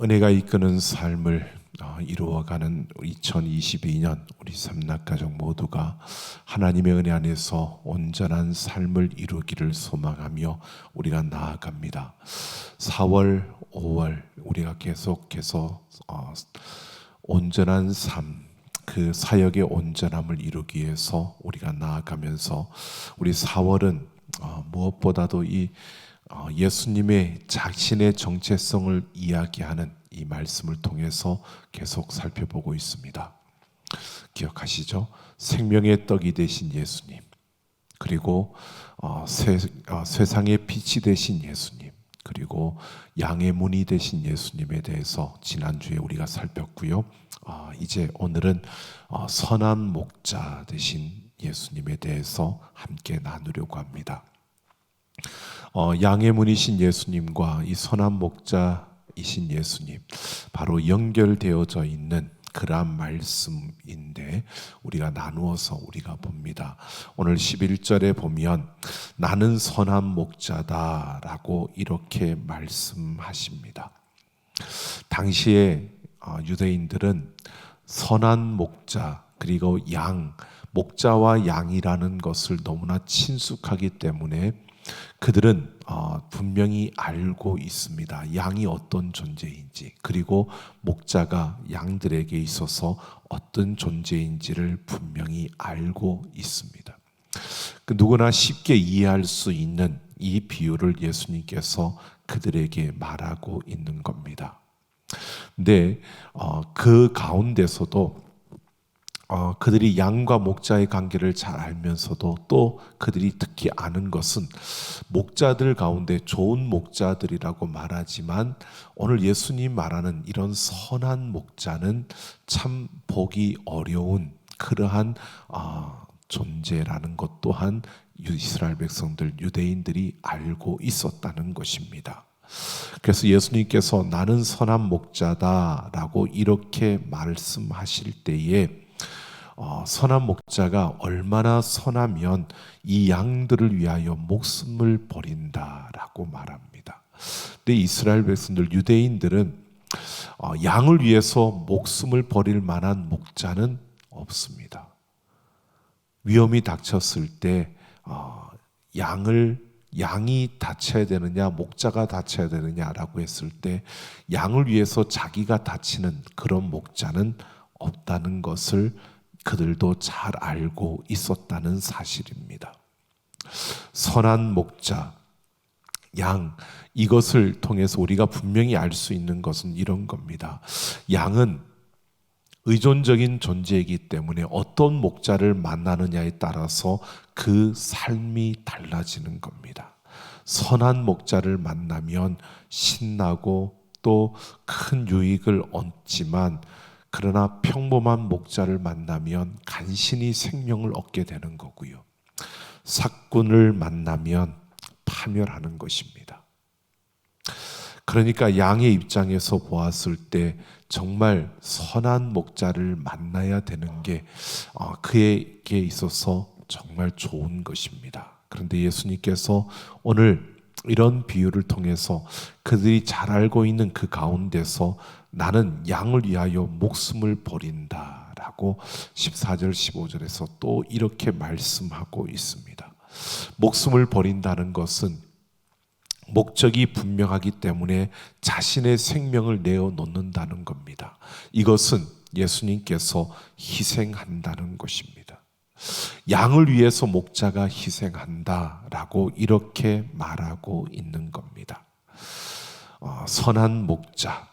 은혜가 이끄는 삶을 이루어가는 2022년 우리 삼락가족 모두가 하나님의 은혜 안에서 온전한 삶을 이루기를 소망하며 우리가 나아갑니다. 4월, 5월 우리가 계속해서 온전한 삶, 그 사역의 온전함을 이루기 위해서 우리가 나아가면서 우리 4월은 무엇보다도 이 예수님의 자신의 정체성을 이야기하는 이 말씀을 통해서 계속 살펴보고 있습니다. 기억하시죠? 생명의 떡이 되신 예수님, 그리고 세상의 빛이 되신 예수님, 그리고 양의 문이 되신 예수님에 대해서 지난주에 우리가 살폈고요. 이제 오늘은 선한 목자 되신 예수님에 대해서 함께 나누려고 합니다. 양의 문이신 예수님과 이 선한 목자이신 예수님, 바로 연결되어져 있는 그러한 말씀인데 우리가 나누어서 우리가 봅니다. 오늘 11절에 보면 나는 선한 목자다라고 이렇게 말씀하십니다. 당시에 유대인들은 선한 목자 그리고 양, 목자와 양이라는 것을 너무나 친숙하기 때문에 그들은 분명히 알고 있습니다. 양이 어떤 존재인지, 그리고 목자가 양들에게 있어서 어떤 존재인지를 분명히 알고 있습니다. 누구나 쉽게 이해할 수 있는 이 비유를 예수님께서 그들에게 말하고 있는 겁니다. 근데 그 가운데서도 그들이 양과 목자의 관계를 잘 알면서도 또 그들이 특히 아는 것은 목자들 가운데 좋은 목자들이라고 말하지만 오늘 예수님 말하는 이런 선한 목자는 참 보기 어려운 그러한 존재라는 것 또한 이스라엘 백성들, 유대인들이 알고 있었다는 것입니다. 그래서 예수님께서 나는 선한 목자다라고 이렇게 말씀하실 때에 선한 목자가 얼마나 선하면 이 양들을 위하여 목숨을 버린다라고 말합니다. 근데 이스라엘 백성들, 유대인들은 양을 위해서 목숨을 버릴 만한 목자는 없습니다. 위험이 닥쳤을 때 양이 다쳐야 되느냐 목자가 다쳐야 되느냐라고 했을 때 양을 위해서 자기가 다치는 그런 목자는 없다는 것을 그들도 잘 알고 있었다는 사실입니다. 선한 목자, 양, 이것을 통해서 우리가 분명히 알 수 있는 것은 이런 겁니다. 양은 의존적인 존재이기 때문에 어떤 목자를 만나느냐에 따라서 그 삶이 달라지는 겁니다. 선한 목자를 만나면 신나고 또 큰 유익을 얻지만 그러나 평범한 목자를 만나면 간신히 생명을 얻게 되는 거고요. 삭군을 만나면 파멸하는 것입니다. 그러니까 양의 입장에서 보았을 때 정말 선한 목자를 만나야 되는 게 그에게 있어서 정말 좋은 것입니다. 그런데 예수님께서 오늘 이런 비유를 통해서 그들이 잘 알고 있는 그 가운데서 나는 양을 위하여 목숨을 버린다라고 14절 15절에서 또 이렇게 말씀하고 있습니다. 목숨을 버린다는 것은 목적이 분명하기 때문에 자신의 생명을 내어놓는다는 겁니다. 이것은 예수님께서 희생한다는 것입니다. 양을 위해서 목자가 희생한다라고 이렇게 말하고 있는 겁니다. 선한 목자,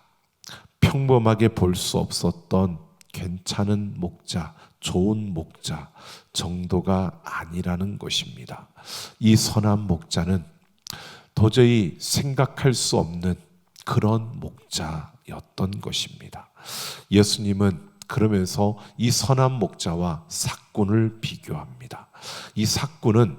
평범하게 볼 수 없었던 괜찮은 목자, 좋은 목자 정도가 아니라는 것입니다. 이 선한 목자는 도저히 생각할 수 없는 그런 목자였던 것입니다. 예수님은 그러면서 이 선한 목자와 삭군을 비교합니다. 이 삭군은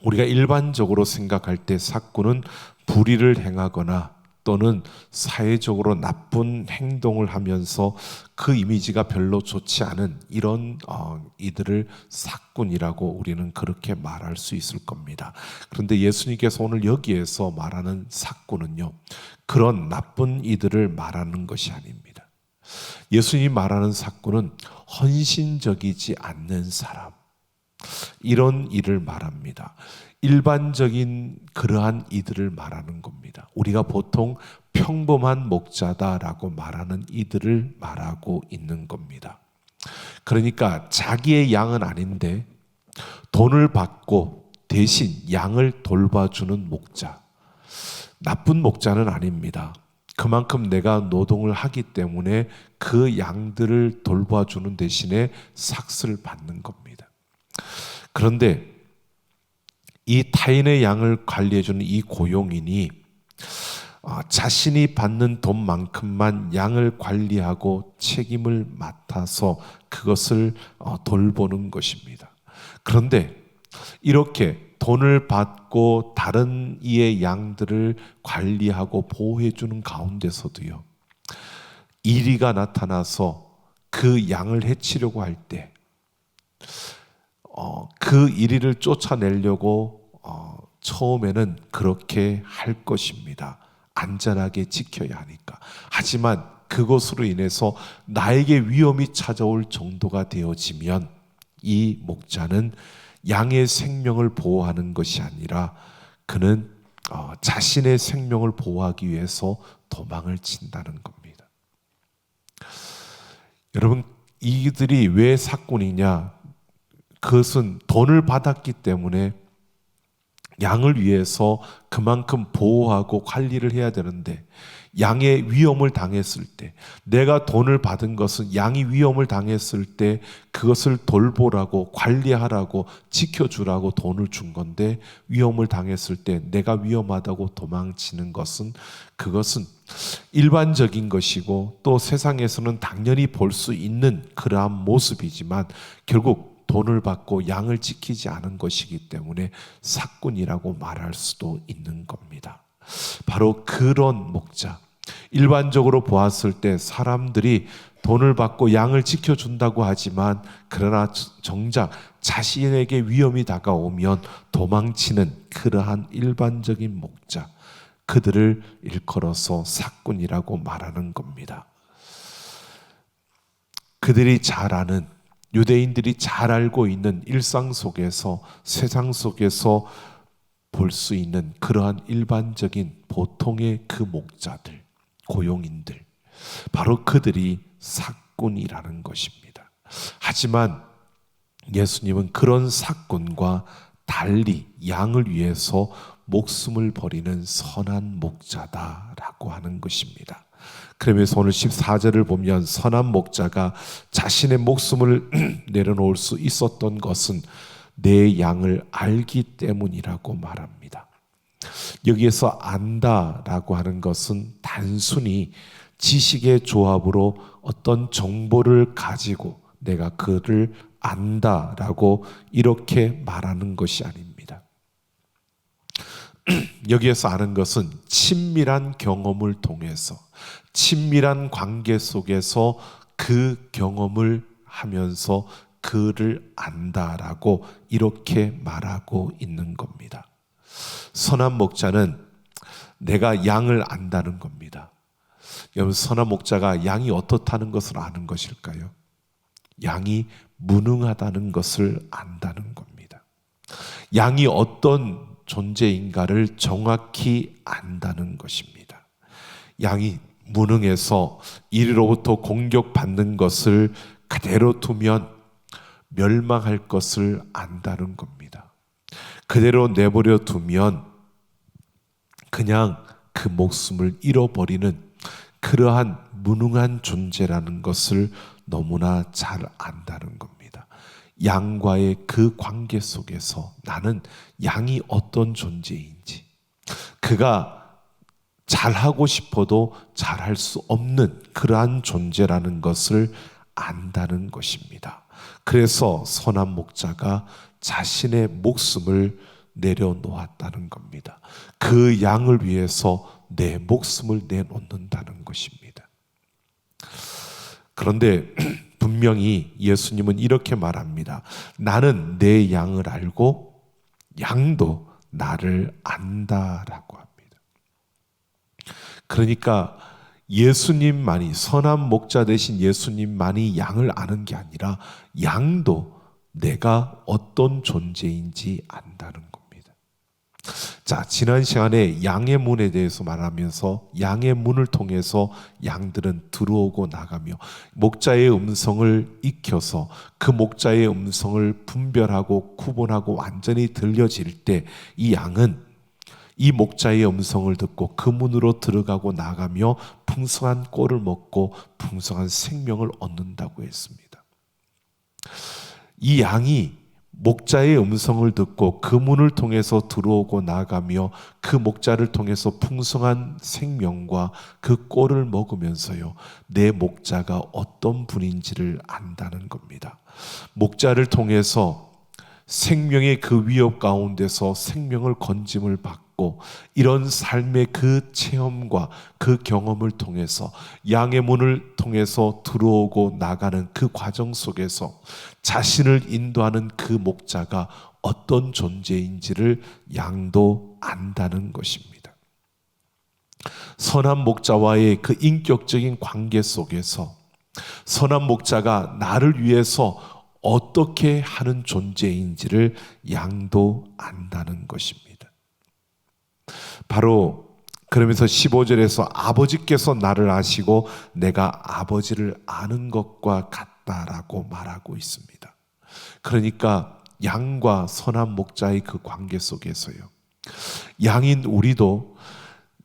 우리가 일반적으로 생각할 때 삭군은 불의를 행하거나 또는 사회적으로 나쁜 행동을 하면서 그 이미지가 별로 좋지 않은 이런 이들을 사꾼이라고 우리는 그렇게 말할 수 있을 겁니다. 그런데 예수님께서 오늘 여기에서 말하는 사꾼은요, 그런 나쁜 이들을 말하는 것이 아닙니다. 예수님이 말하는 사꾼은 헌신적이지 않는 사람, 이런 일을 말합니다. 일반적인 그러한 이들을 말하는 겁니다. 우리가 보통 평범한 목자다라고 말하는 이들을 말하고 있는 겁니다. 그러니까 자기의 양은 아닌데 돈을 받고 대신 양을 돌봐주는 목자, 나쁜 목자는 아닙니다. 그만큼 내가 노동을 하기 때문에 그 양들을 돌봐주는 대신에 삭스를 받는 겁니다. 그런데 이 타인의 양을 관리해주는 이 고용인이 자신이 받는 돈만큼만 양을 관리하고 책임을 맡아서 그것을 돌보는 것입니다. 그런데 이렇게 돈을 받고 다른 이의 양들을 관리하고 보호해주는 가운데서도요, 이리가 나타나서 그 양을 해치려고 할 때 그 이리를 쫓아내려고 처음에는 그렇게 할 것입니다. 안전하게 지켜야 하니까. 하지만 그것으로 인해서 나에게 위험이 찾아올 정도가 되어지면 이 목자는 양의 생명을 보호하는 것이 아니라 그는 자신의 생명을 보호하기 위해서 도망을 친다는 겁니다. 여러분, 이들이 왜 사꾼이냐? 그것은 돈을 받았기 때문에 양을 위해서 그만큼 보호하고 관리를 해야 되는데, 양의 위험을 당했을 때, 내가 돈을 받은 것은 양이 위험을 당했을 때 그것을 돌보라고, 관리하라고, 지켜주라고 돈을 준 건데, 위험을 당했을 때 내가 위험하다고 도망치는 것은, 그것은 일반적인 것이고 또 세상에서는 당연히 볼 수 있는 그러한 모습이지만 결국 돈을 받고 양을 지키지 않은 것이기 때문에 사꾼이라고 말할 수도 있는 겁니다. 바로 그런 목자, 일반적으로 보았을 때 사람들이 돈을 받고 양을 지켜준다고 하지만 그러나 정작 자신에게 위험이 다가오면 도망치는 그러한 일반적인 목자, 그들을 일컬어서 사꾼이라고 말하는 겁니다. 그들이 잘 아는, 유대인들이 잘 알고 있는 일상 속에서, 세상 속에서 볼 수 있는 그러한 일반적인 보통의 그 목자들, 고용인들, 바로 그들이 사꾼이라는 것입니다. 하지만 예수님은 그런 사꾼과 달리 양을 위해서 목숨을 버리는 선한 목자다라고 하는 것입니다. 그러면서 오늘 14절을 보면 선한 목자가 자신의 목숨을 내려놓을 수 있었던 것은 내 양을 알기 때문이라고 말합니다. 여기에서 안다라고 하는 것은 단순히 지식의 조합으로 어떤 정보를 가지고 내가 그를 안다라고 이렇게 말하는 것이 아닙니다. 여기에서 아는 것은 친밀한 경험을 통해서, 친밀한 관계 속에서 그 경험을 하면서 그를 안다라고 이렇게 말하고 있는 겁니다. 선한 목자는 내가 양을 안다는 겁니다. 여러분, 선한 목자가 양이 어떻다는 것을 아는 것일까요? 양이 무능하다는 것을 안다는 겁니다. 양이 어떤 존재인가를 정확히 안다는 것입니다. 양이 무능해서 이리로부터 공격받는 것을 그대로 두면 멸망할 것을 안다는 겁니다. 그대로 내버려 두면 그냥 그 목숨을 잃어버리는 그러한 무능한 존재라는 것을 너무나 잘 안다는 겁니다. 양과의 그 관계 속에서 나는 양이 어떤 존재인지, 그가 잘하고 싶어도 잘할 수 없는 그러한 존재라는 것을 안다는 것입니다. 그래서 선한 목자가 자신의 목숨을 내려놓았다는 겁니다. 그 양을 위해서 내 목숨을 내놓는다는 것입니다. 그런데 분명히 예수님은 이렇게 말합니다. 나는 내 양을 알고 양도 나를 안다라고 합니다. 그러니까 예수님만이, 선한 목자 되신 예수님만이 양을 아는 게 아니라 양도 내가 어떤 존재인지 안다는 겁니다. 자, 지난 시간에 양의 문에 대해서 말하면서 양의 문을 통해서 양들은 들어오고 나가며 목자의 음성을 익혀서 그 목자의 음성을 분별하고 구분하고 완전히 들려질 때 이 양은 이 목자의 음성을 듣고 그 문으로 들어가고 나가며 풍성한 꼴을 먹고 풍성한 생명을 얻는다고 했습니다. 이 양이 목자의 음성을 듣고 그 문을 통해서 들어오고 나가며 그 목자를 통해서 풍성한 생명과 그 꼴을 먹으면서요, 내 목자가 어떤 분인지를 안다는 겁니다. 목자를 통해서 생명의 그 위협 가운데서 생명을 건짐을 받고 이런 삶의 그 체험과 그 경험을 통해서 양의 문을 통해서 들어오고 나가는 그 과정 속에서 자신을 인도하는 그 목자가 어떤 존재인지를 양도 안다는 것입니다. 선한 목자와의 그 인격적인 관계 속에서 선한 목자가 나를 위해서 어떻게 하는 존재인지를 양도 안다는 것입니다. 바로 그러면서 15절에서 아버지께서 나를 아시고 내가 아버지를 아는 것과 같다라고 말하고 있습니다. 그러니까 양과 선한 목자의 그 관계 속에서요, 양인 우리도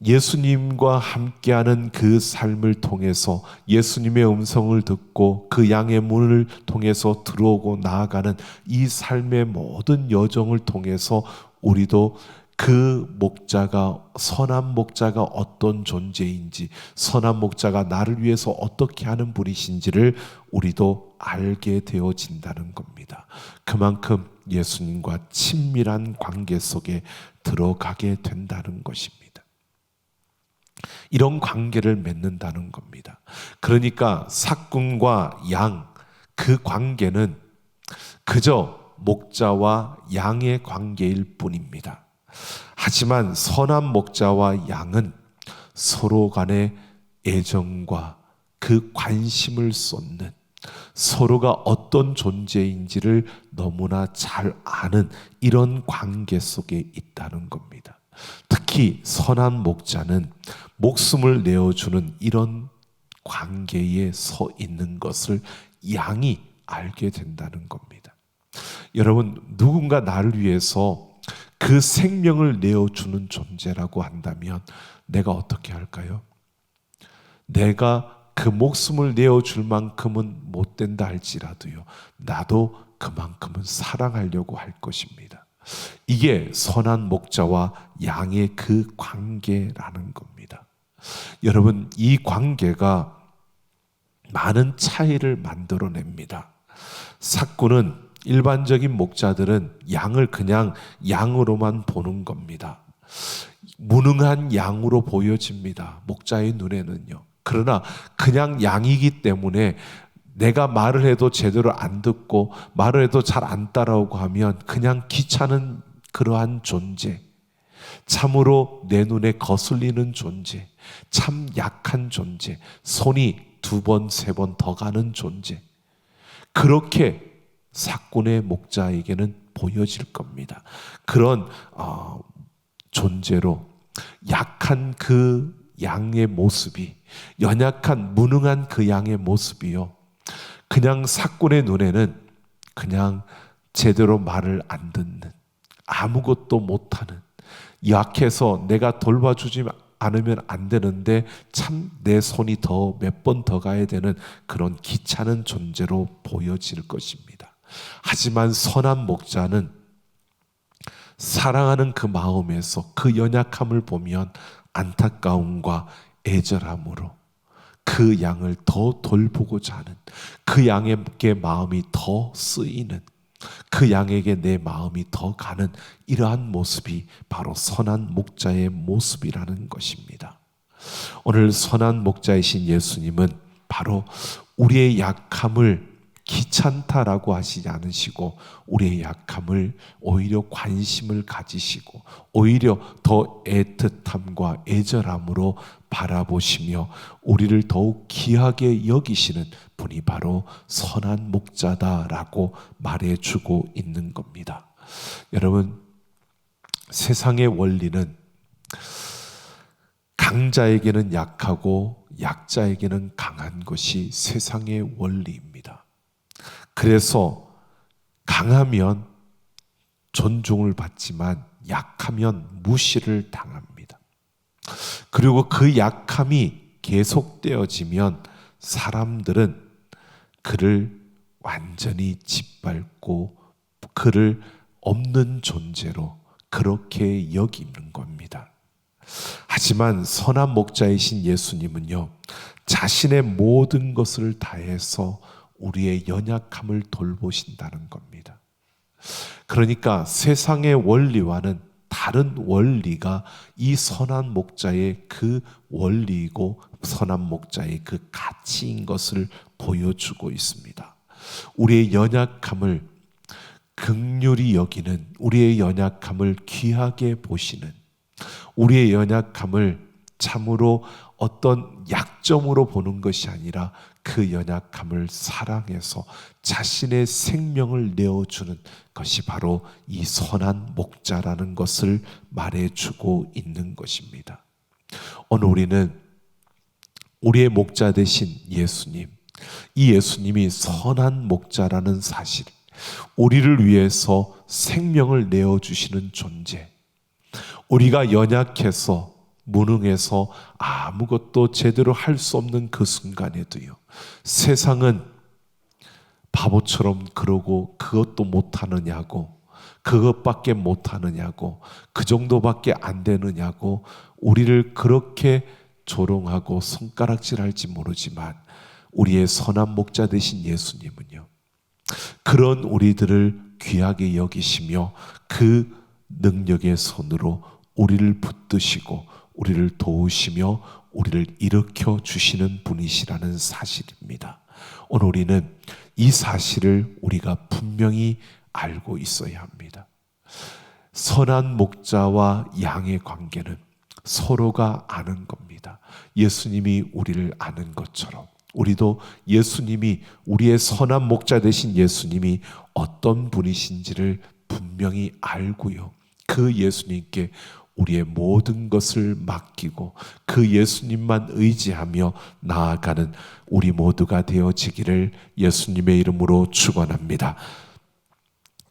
예수님과 함께하는 그 삶을 통해서 예수님의 음성을 듣고 그 양의 문을 통해서 들어오고 나아가는 이 삶의 모든 여정을 통해서 우리도 그 목자가, 선한 목자가 어떤 존재인지, 선한 목자가 나를 위해서 어떻게 하는 분이신지를 우리도 알게 되어진다는 겁니다. 그만큼 예수님과 친밀한 관계 속에 들어가게 된다는 것입니다. 이런 관계를 맺는다는 겁니다. 그러니까 삭군과 양, 그 관계는 그저 목자와 양의 관계일 뿐입니다. 하지만 선한 목자와 양은 서로 간의 애정과 그 관심을 쏟는, 서로가 어떤 존재인지를 너무나 잘 아는 이런 관계 속에 있다는 겁니다. 특히 선한 목자는 목숨을 내어주는 이런 관계에 서 있는 것을 양이 알게 된다는 겁니다. 여러분, 누군가 나를 위해서 그 생명을 내어주는 존재라고 한다면 내가 어떻게 할까요? 내가 그 목숨을 내어줄 만큼은 못 된다 할지라도요, 나도 그만큼은 사랑하려고 할 것입니다. 이게 선한 목자와 양의 그 관계라는 겁니다. 여러분, 이 관계가 많은 차이를 만들어냅니다. 삭군은, 일반적인 목자들은 양을 그냥 양으로만 보는 겁니다. 무능한 양으로 보여집니다, 목자의 눈에는요. 그러나 그냥 양이기 때문에 내가 말을 해도 제대로 안 듣고 말을 해도 잘 안 따라오고 하면 그냥 귀찮은 그러한 존재, 참으로 내 눈에 거슬리는 존재, 참 약한 존재, 손이 2번, 3번 더 가는 존재, 그렇게 삭군의 목자에게는 보여질 겁니다. 그런 존재로 약한 그 양의 모습이, 연약한 무능한 그 양의 모습이요, 그냥 삭군의 눈에는 그냥 제대로 말을 안 듣는, 아무것도 못하는, 약해서 내가 돌봐주지 않으면 안 되는데 참 내 손이 더 몇 번 더 가야 되는 그런 귀찮은 존재로 보여질 것입니다. 하지만 선한 목자는 사랑하는 그 마음에서 그 연약함을 보면 안타까움과 애절함으로 그 양을 더 돌보고자 하는, 그 양에게 마음이 더 쓰이는, 그 양에게 내 마음이 더 가는 이러한 모습이 바로 선한 목자의 모습이라는 것입니다. 오늘 선한 목자이신 예수님은 바로 우리의 약함을 귀찮다라고 하시지 않으시고 우리의 약함을 오히려 관심을 가지시고 오히려 더 애틋함과 애절함으로 바라보시며 우리를 더욱 귀하게 여기시는 분이 바로 선한 목자다라고 말해주고 있는 겁니다. 여러분, 세상의 원리는 강자에게는 약하고 약자에게는 강한 것이 세상의 원리입니다. 그래서 강하면 존중을 받지만 약하면 무시를 당합니다. 그리고 그 약함이 계속되어지면 사람들은 그를 완전히 짓밟고 그를 없는 존재로 그렇게 여기는 겁니다. 하지만 선한 목자이신 예수님은요, 자신의 모든 것을 다해서 우리의 연약함을 돌보신다는 겁니다. 그러니까 세상의 원리와는 다른 원리가 이 선한 목자의 그 원리이고 선한 목자의 그 가치인 것을 보여주고 있습니다. 우리의 연약함을 긍휼히 여기는, 우리의 연약함을 귀하게 보시는, 우리의 연약함을 참으로 어떤 약점으로 보는 것이 아니라 그 연약함을 사랑해서 자신의 생명을 내어주는 것이 바로 이 선한 목자라는 것을 말해주고 있는 것입니다. 오늘 우리는 우리의 목자 되신 예수님, 이 예수님이 선한 목자라는 사실, 우리를 위해서 생명을 내어주시는 존재, 우리가 연약해서 무능해서 아무것도 제대로 할 수 없는 그 순간에도요, 세상은 바보처럼 그러고 그것도 못하느냐고, 그것밖에 못하느냐고, 그 정도밖에 안 되느냐고 우리를 그렇게 조롱하고 손가락질할지 모르지만 우리의 선한 목자 되신 예수님은요, 그런 우리들을 귀하게 여기시며 그 능력의 손으로 우리를 붙드시고 우리를 도우시며 우리를 일으켜 주시는 분이시라는 사실입니다. 오늘 우리는 이 사실을 우리가 분명히 알고 있어야 합니다. 선한 목자와 양의 관계는 서로가 아는 겁니다. 예수님이 우리를 아는 것처럼 우리도 예수님이, 우리의 선한 목자 되신 예수님이 어떤 분이신지를 분명히 알고요, 그 예수님께 우리의 모든 것을 맡기고 그 예수님만 의지하며 나아가는 우리 모두가 되어지기를 예수님의 이름으로 축원합니다.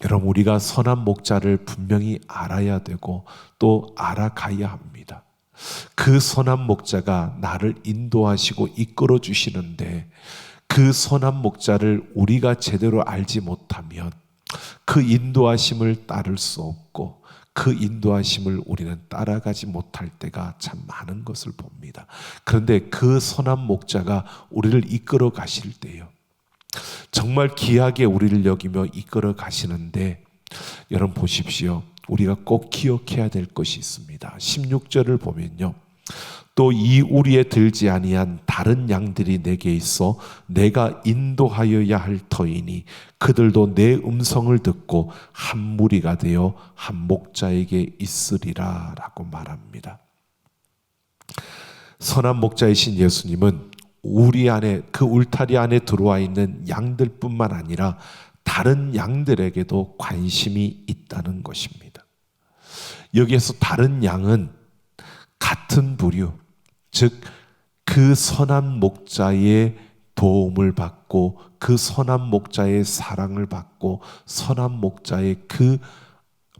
여러분, 우리가 선한 목자를 분명히 알아야 되고 또 알아가야 합니다. 그 선한 목자가 나를 인도하시고 이끌어 주시는데 그 선한 목자를 우리가 제대로 알지 못하면 그 인도하심을 따를 수 없고 그 인도하심을 우리는 따라가지 못할 때가 참 많은 것을 봅니다. 그런데 그 선한 목자가 우리를 이끌어 가실 때요, 정말 귀하게 우리를 여기며 이끌어 가시는데, 여러분 보십시오. 우리가 꼭 기억해야 될 것이 있습니다. 16절을 보면요, 또 이 우리에 들지 아니한 다른 양들이 내게 있어 내가 인도하여야 할 터이니 그들도 내 음성을 듣고 한 무리가 되어 한 목자에게 있으리라 라고 말합니다. 선한 목자이신 예수님은 우리 안에, 그 울타리 안에 들어와 있는 양들뿐만 아니라 다른 양들에게도 관심이 있다는 것입니다. 여기에서 다른 양은 같은 부류, 즉 그 선한 목자의 도움을 받고 그 선한 목자의 사랑을 받고 선한 목자의 그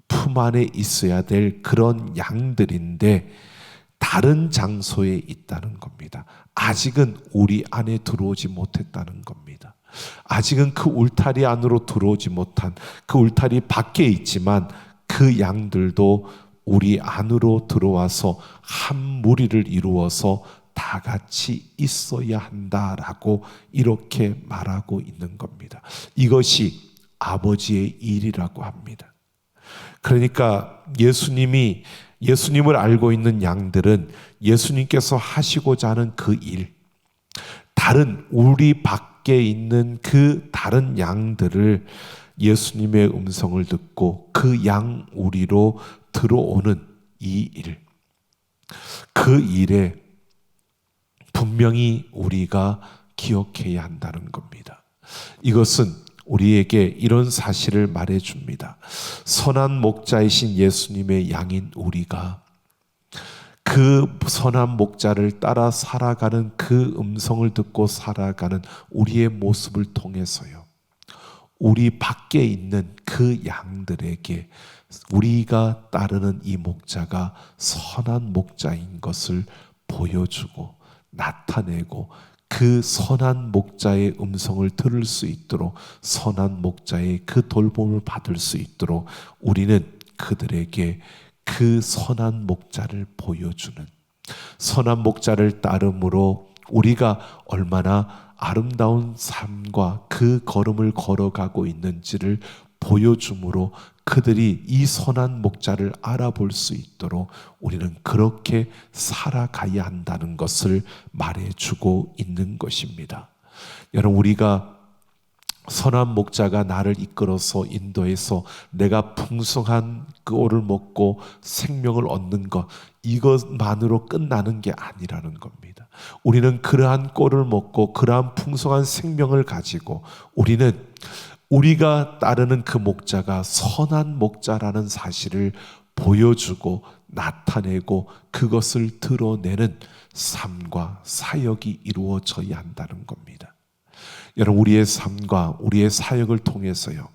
품 안에 있어야 될 그런 양들인데 다른 장소에 있다는 겁니다. 아직은 우리 안에 들어오지 못했다는 겁니다. 아직은 그 울타리 안으로 들어오지 못한, 그 울타리 밖에 있지만 그 양들도 우리 안으로 들어와서 한 무리를 이루어서 다 같이 있어야 한다라고 이렇게 말하고 있는 겁니다. 이것이 아버지의 일이라고 합니다. 그러니까 예수님을 알고 있는 양들은 예수님께서 하시고자 하는 그 일, 다른 우리 밖에 있는 그 다른 양들을 예수님의 음성을 듣고 그 양 우리로 들어오는 이 일, 그 일에 분명히 우리가 기억해야 한다는 겁니다. 이것은 우리에게 이런 사실을 말해줍니다. 선한 목자이신 예수님의 양인 우리가 그 선한 목자를 따라 살아가는 그 음성을 듣고 살아가는 우리의 모습을 통해서요, 우리 밖에 있는 그 양들에게 우리가 따르는 이 목자가 선한 목자인 것을 보여주고 나타내고, 그 선한 목자의 음성을 들을 수 있도록, 선한 목자의 그 돌봄을 받을 수 있도록 우리는 그들에게 그 선한 목자를 보여주는, 선한 목자를 따름으로 우리가 얼마나 아름다운 삶과 그 걸음을 걸어가고 있는지를 보여줌으로 그들이 이 선한 목자를 알아볼 수 있도록 우리는 그렇게 살아가야 한다는 것을 말해주고 있는 것입니다. 여러분, 우리가 선한 목자가 나를 이끌어서 인도해서 내가 풍성한 그 오를 먹고 생명을 얻는 것, 이것만으로 끝나는 게 아니라는 겁니다. 우리는 그러한 꼴을 먹고 그러한 풍성한 생명을 가지고 우리는 우리가 따르는 그 목자가 선한 목자라는 사실을 보여주고 나타내고 그것을 드러내는 삶과 사역이 이루어져야 한다는 겁니다. 여러분, 우리의 삶과 우리의 사역을 통해서요,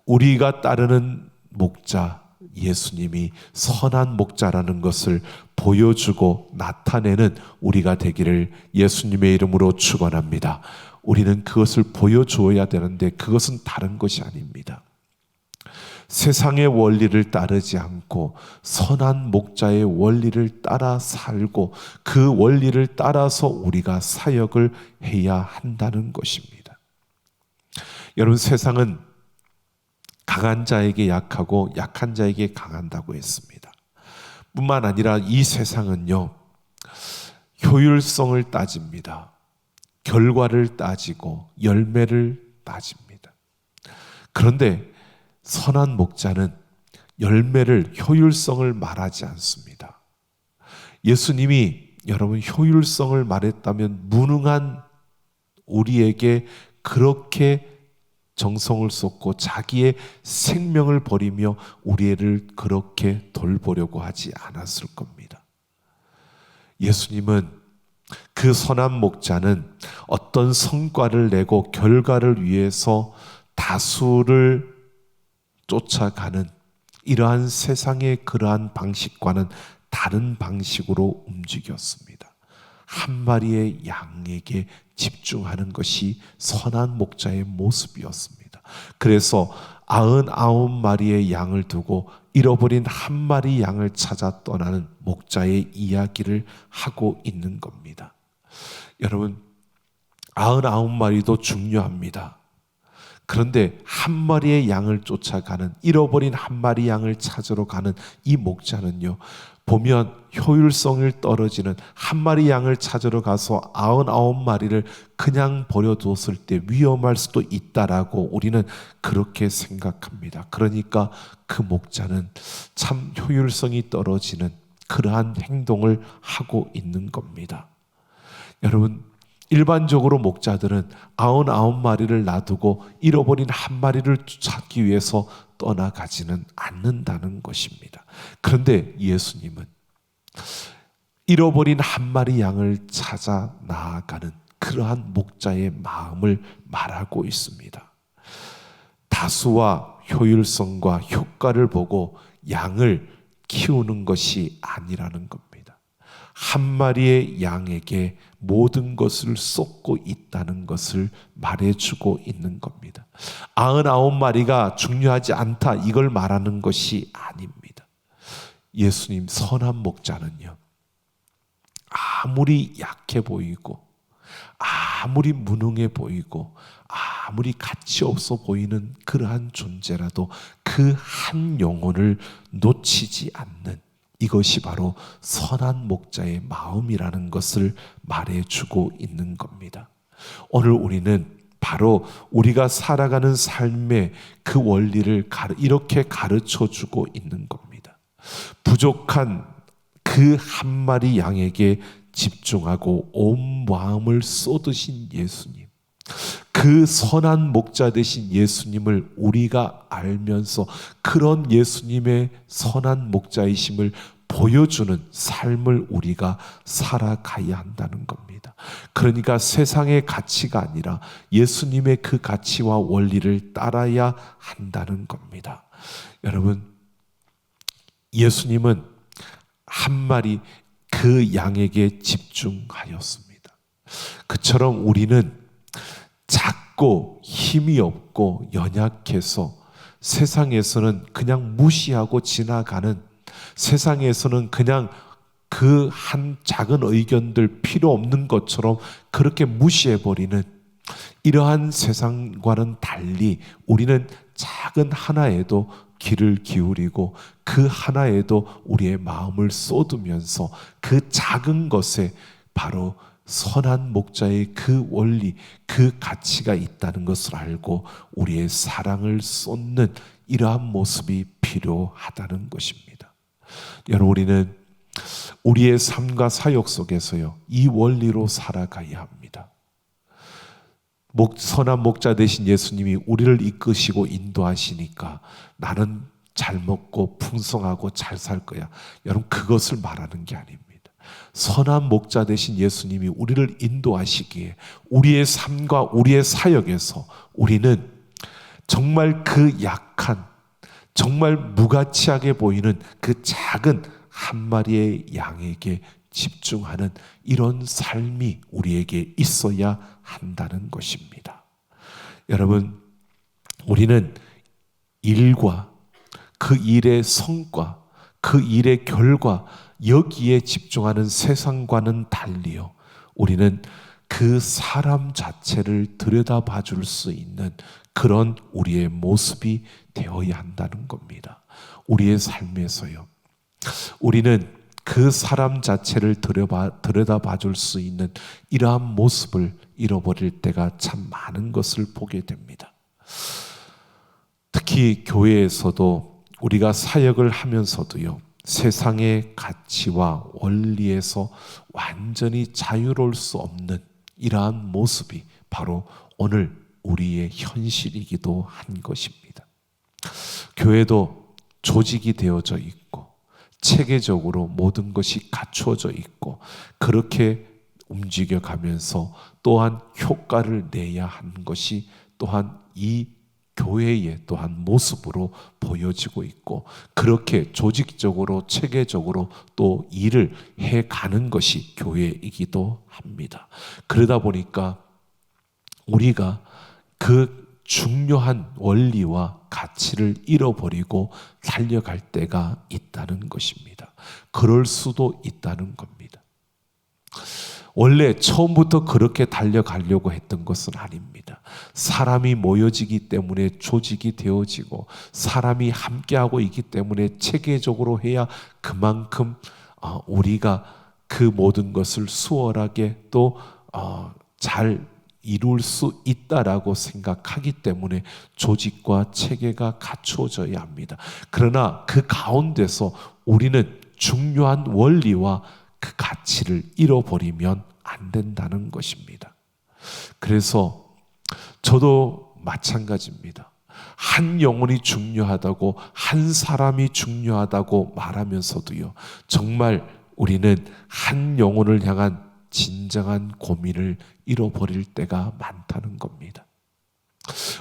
우리가 따르는 목자 예수님이 선한 목자라는 것을 보여주고 나타내는 우리가 되기를 예수님의 이름으로 축원합니다. 우리는 그것을 보여주어야 되는데 그것은 다른 것이 아닙니다. 세상의 원리를 따르지 않고 선한 목자의 원리를 따라 살고 그 원리를 따라서 우리가 사역을 해야 한다는 것입니다. 여러분, 세상은 강한 자에게 약하고 약한 자에게 강한다고 했습니다. 뿐만 아니라 이 세상은요, 효율성을 따집니다. 결과를 따지고 열매를 따집니다. 그런데 선한 목자는 열매를, 효율성을 말하지 않습니다. 예수님이 여러분 효율성을 말했다면 무능한 우리에게 그렇게 정성을 쏟고 자기의 생명을 버리며 우리를 그렇게 돌보려고 하지 않았을 겁니다. 예수님은, 그 선한 목자는 어떤 성과를 내고 결과를 위해서 다수를 쫓아가는 이러한 세상의 그러한 방식과는 다른 방식으로 움직였습니다. 한 마리의 양에게 집중하는 것이 선한 목자의 모습이었습니다. 그래서 99마리의 양을 두고 잃어버린 한 마리 양을 찾아 떠나는 목자의 이야기를 하고 있는 겁니다. 여러분, 99마리도 중요합니다. 그런데 한 마리의 양을 쫓아가는, 잃어버린 한 마리 양을 찾으러 가는 이 목자는요, 보면 효율성을 떨어지는 한 마리 양을 찾으러 가서 99마리를 그냥 버려두었을 때 위험할 수도 있다라고 우리는 그렇게 생각합니다. 그러니까 그 목자는 참 효율성이 떨어지는 그러한 행동을 하고 있는 겁니다. 여러분, 일반적으로 목자들은 99마리를 놔두고 잃어버린 한 마리를 찾기 위해서 떠나가지는 않는다는 것입니다. 그런데 예수님은 잃어버린 한 마리 양을 찾아 나아가는 그러한 목자의 마음을 말하고 있습니다. 다수와 효율성과 효과를 보고 양을 키우는 것이 아니라는 겁니다. 한 마리의 양에게 모든 것을 쏟고 있다는 것을 말해주고 있는 겁니다. 99마리가 중요하지 않다, 이걸 말하는 것이 아닙니다. 예수님 선한 목자는요, 아무리 약해 보이고 아무리 무능해 보이고 아무리 가치 없어 보이는 그러한 존재라도 그 한 영혼을 놓치지 않는, 이것이 바로 선한 목자의 마음이라는 것을 말해주고 있는 겁니다. 오늘 우리는 바로 우리가 살아가는 삶의 그 원리를 이렇게 가르쳐주고 있는 겁니다. 부족한 그 한 마리 양에게 집중하고 온 마음을 쏟으신 예수님, 그 선한 목자 되신 예수님을 우리가 알면서 그런 예수님의 선한 목자이심을 보여주는 삶을 우리가 살아가야 한다는 겁니다. 그러니까 세상의 가치가 아니라 예수님의 그 가치와 원리를 따라야 한다는 겁니다. 여러분, 예수님은 한 마리 그 양에게 집중하였습니다. 그처럼 우리는 작고 힘이 없고 연약해서 세상에서는 그냥 무시하고 지나가는, 세상에서는 그냥 그 한 작은 의견들 필요 없는 것처럼 그렇게 무시해버리는 이러한 세상과는 달리 우리는 작은 하나에도 귀를 기울이고 그 하나에도 우리의 마음을 쏟으면서 그 작은 것에 바로 선한 목자의 그 원리, 그 가치가 있다는 것을 알고 우리의 사랑을 쏟는 이러한 모습이 필요하다는 것입니다. 여러분, 우리는 우리의 삶과 사역 속에서요, 이 원리로 살아가야 합니다. 선한 목자 되신 예수님이 우리를 이끄시고 인도하시니까 나는 잘 먹고 풍성하고 잘 살 거야. 여러분, 그것을 말하는 게 아닙니다. 선한 목자 되신 예수님이 우리를 인도하시기에 우리의 삶과 우리의 사역에서 우리는 정말 그 약한, 정말 무가치하게 보이는 그 작은 한 마리의 양에게 집중하는 이런 삶이 우리에게 있어야 한다는 것입니다. 여러분, 우리는 일과 그 일의 성과, 그 일의 결과, 여기에 집중하는 세상과는 달리요, 우리는 그 사람 자체를 들여다봐 줄 수 있는 그런 우리의 모습이 되어야 한다는 겁니다. 우리의 삶에서요, 우리는 그 사람 자체를 들여다봐 줄 수 있는 이러한 모습을 잃어버릴 때가 참 많은 것을 보게 됩니다. 특히 교회에서도 우리가 사역을 하면서도요, 세상의 가치와 원리에서 완전히 자유로울 수 없는 이러한 모습이 바로 오늘 우리의 현실이기도 한 것입니다. 교회도 조직이 되어져 있고 체계적으로 모든 것이 갖추어져 있고 그렇게 움직여가면서 또한 효과를 내야 하는 것이 또한 이 교회의 또한 모습으로 보여지고 있고, 그렇게 조직적으로 체계적으로 또 일을 해가는 것이 교회이기도 합니다. 그러다 보니까 우리가 그 중요한 원리와 가치를 잃어버리고 달려갈 때가 있다는 것입니다. 그럴 수도 있다는 겁니다. 원래 처음부터 그렇게 달려가려고 했던 것은 아닙니다. 사람이 모여지기 때문에 조직이 되어지고 사람이 함께하고 있기 때문에 체계적으로 해야 그만큼 우리가 그 모든 것을 수월하게 또 잘 이룰 수 있다라고 생각하기 때문에 조직과 체계가 갖추어져야 합니다. 그러나 그 가운데서 우리는 중요한 원리와 그 가치를 잃어버리면 안 된다는 것입니다. 그래서 저도 마찬가지입니다. 한 영혼이 중요하다고, 한 사람이 중요하다고 말하면서도요, 정말 우리는 한 영혼을 향한 진정한 고민을 잃어버릴 때가 많다는 겁니다.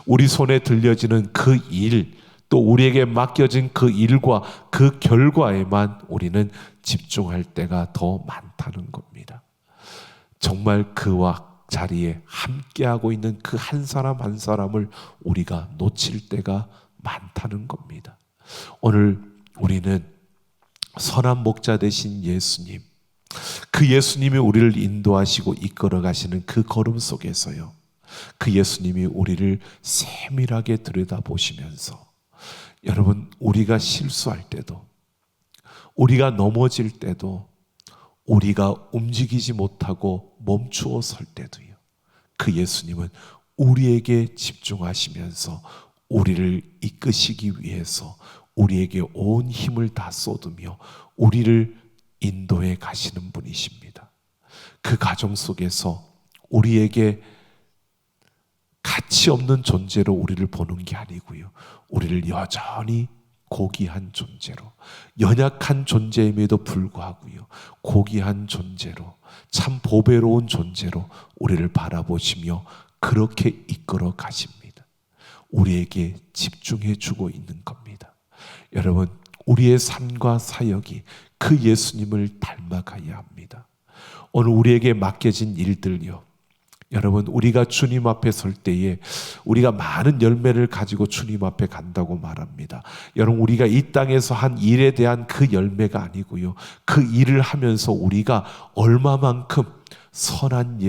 우리 손에 들려지는 그 일, 또 우리에게 맡겨진 그 일과 그 결과에만 우리는 집중할 때가 더 많다는 겁니다. 정말 그와 자리에 함께하고 있는 그 한 사람 한 사람을 우리가 놓칠 때가 많다는 겁니다. 오늘 우리는 선한 목자 되신 예수님, 그 예수님이 우리를 인도하시고 이끌어 가시는 그 걸음 속에서요, 그 예수님이 우리를 세밀하게 들여다보시면서, 여러분, 우리가 실수할 때도, 우리가 넘어질 때도, 우리가 움직이지 못하고 멈추어 설 때도요, 그 예수님은 우리에게 집중하시면서 우리를 이끄시기 위해서 우리에게 온 힘을 다 쏟으며 우리를 인도해 가시는 분이십니다. 그 가정 속에서 우리에게 가치 없는 존재로 우리를 보는 게 아니고요, 우리를 여전히 고귀한 존재로, 연약한 존재임에도 불구하고요, 고귀한 존재로, 참 보배로운 존재로 우리를 바라보시며 그렇게 이끌어 가십니다. 우리에게 집중해 주고 있는 겁니다. 여러분, 우리의 삶과 사역이 그 예수님을 닮아가야 합니다. 오늘 우리에게 맡겨진 일들요, 여러분, 우리가 주님 앞에 설 때에 우리가 많은 열매를 가지고 주님 앞에 간다고 말합니다. 여러분, 우리가 이 땅에서 한 일에 대한 그 열매가 아니고요, 그 일을 하면서 우리가 얼마만큼 선한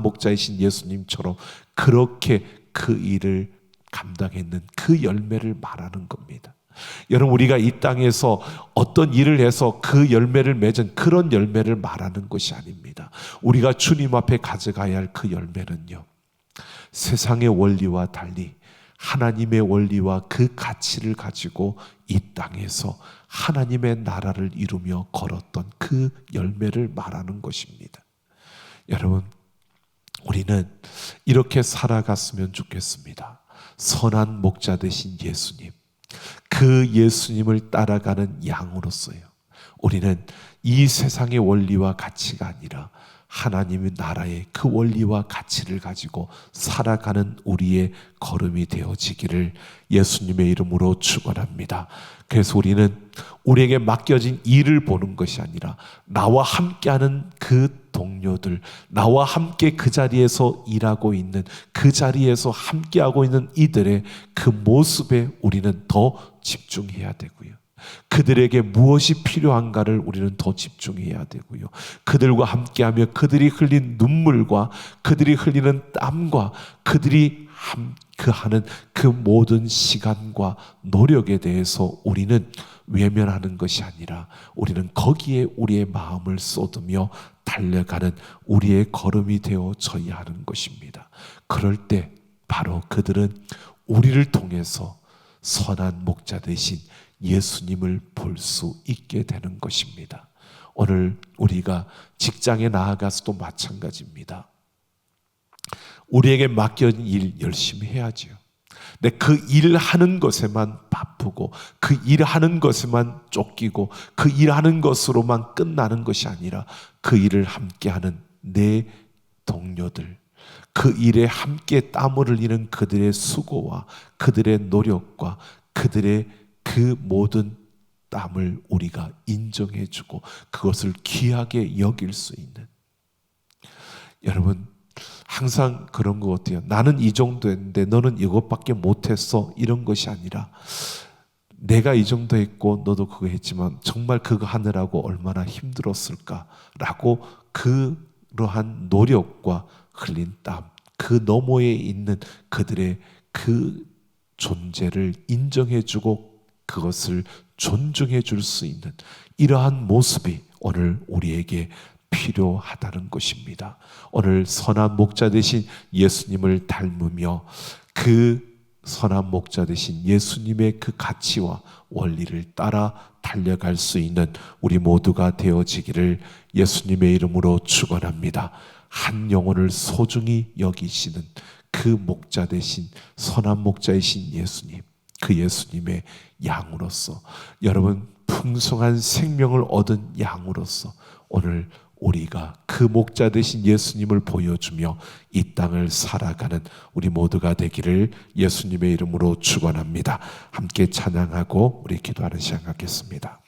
목자이신 예수님처럼 그렇게 그 일을 감당했는 그 열매를 말하는 겁니다. 여러분, 우리가 이 땅에서 어떤 일을 해서 그 열매를 맺은 그런 열매를 말하는 것이 아닙니다. 우리가 주님 앞에 가져가야 할 그 열매는요, 세상의 원리와 달리 하나님의 원리와 그 가치를 가지고 이 땅에서 하나님의 나라를 이루며 걸었던 그 열매를 말하는 것입니다. 여러분, 우리는 이렇게 살아갔으면 좋겠습니다. 선한 목자 되신 예수님, 그 예수님을 따라가는 양으로서요, 우리는 이 세상의 원리와 가치가 아니라 하나님의 나라의 그 원리와 가치를 가지고 살아가는 우리의 걸음이 되어지기를 예수님의 이름으로 축원합니다. 그래서 우리는 우리에게 맡겨진 일을 보는 것이 아니라 나와 함께하는 그 동료들, 나와 함께 그 자리에서 일하고 있는, 그 자리에서 함께하고 있는 이들의 그 모습에 우리는 더 집중해야 되고요, 그들에게 무엇이 필요한가를 우리는 더 집중해야 되고요, 그들과 함께하며 그들이 흘린 눈물과 그들이 흘리는 땀과 그들이 하는 그 모든 시간과 노력에 대해서 우리는 외면하는 것이 아니라 우리는 거기에 우리의 마음을 쏟으며 달려가는 우리의 걸음이 되어져야 하는 것입니다. 그럴 때 바로 그들은 우리를 통해서 선한 목자 되신 예수님을 볼 수 있게 되는 것입니다. 오늘 우리가 직장에 나아가서도 마찬가지입니다. 우리에게 맡겨진 일 열심히 해야죠. 근데 그 일하는 것에만 바쁘고 그 일하는 것에만 쫓기고 그 일하는 것으로만 끝나는 것이 아니라 그 일을 함께하는 내 동료들, 그 일에 함께 땀을 흘리는 그들의 수고와 그들의 노력과 그들의 그 모든 땀을 우리가 인정해주고 그것을 귀하게 여길 수 있는, 여러분, 항상 그런 것 같아요. 나는 이 정도 했는데 너는 이것밖에 못했어, 이런 것이 아니라 내가 이 정도 했고 너도 그거 했지만 정말 그거 하느라고 얼마나 힘들었을까라고 그러한 노력과 흘린 땀, 그 너머에 있는 그들의 그 존재를 인정해주고 그것을 존중해 줄 수 있는 이러한 모습이 오늘 우리에게 필요하다는 것입니다. 오늘 선한 목자 되신 예수님을 닮으며 그 선한 목자 되신 예수님의 그 가치와 원리를 따라 달려갈 수 있는 우리 모두가 되어지기를 예수님의 이름으로 축원합니다. 한 영혼을 소중히 여기시는 그 목자 되신 선한 목자이신 예수님, 그 예수님의 양으로서, 여러분, 풍성한 생명을 얻은 양으로서 오늘 우리가 그 목자 되신 예수님을 보여주며 이 땅을 살아가는 우리 모두가 되기를 예수님의 이름으로 축원합니다. 함께 찬양하고 우리 기도하는 시간 갖겠습니다.